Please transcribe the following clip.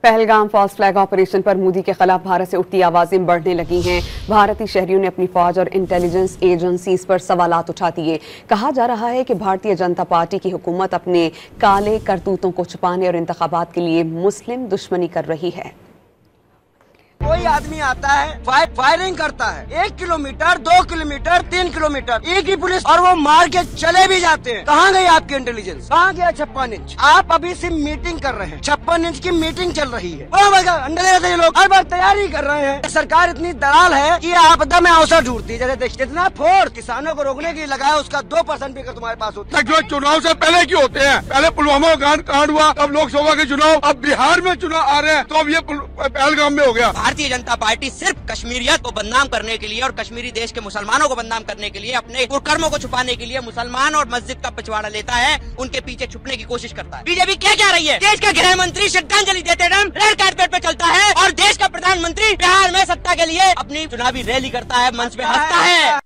Pahalgam false flag operation पर मोदी के खिलाफ भारत से उठती आवाजें बढ़ने लगी हैं। भारतीय शहरियों ने अपनी फौज और इंटेलिजेंस एजेंसीज पर सवालात उठा दिए। कहा जा रहा है कि भारतीय जनता पार्टी की हुकूमत अपने काले करतूतों को छुपाने और इंतखाबात के लिए मुस्लिम दुश्मनी कर रही है। कोई आदमी आता है, फायरिंग करता है 1 किलोमीटर, 2 किलोमीटर, 3 किलोमीटर, एक ही पुलिस, और वो मार के चले भी जाते हैं। कहाँ गई आपकी इंटेलिजेंस? कहाँ गया 56 इंच? आप अभी सिर्फ मीटिंग कर रहे हैं, 56 इंच की मीटिंग चल रही है। अंडे ले रहे लोग, हर बार तैयारी कर रहे हैं। सरकार इतनी दलाल है कि आपदा में अवसर ढूंढती है। जैसे जितना फोर्स किसानों को रोकने के लिए लगाया, उसका 2% भी तुम्हारे पास होता है। जो चुनाव से पहले क्यों होते हैं? पहले पुलवामा कांड हुआ, अब लोकसभा के चुनाव, अब बिहार में चुनाव आ रहे हैं, तो अब ये पहलगाम में हो गया। भारतीय जनता पार्टी सिर्फ कश्मीरियत को बदनाम करने के लिए और कश्मीरी देश के मुसलमानों को बदनाम करने के लिए, अपने कुकर्मों को छुपाने के लिए मुसलमान और मस्जिद का पिछवाड़ा लेता है, उनके पीछे छुपने की कोशिश करता है। बीजेपी क्या कह रही है? देश का गृह मंत्री श्रद्धांजलि देते टाइम रेड कार्पेट पे चलता है और देश का प्रधानमंत्री बिहार में सत्ता के लिए अपनी चुनावी रैली करता है, मंच पे हंसता है।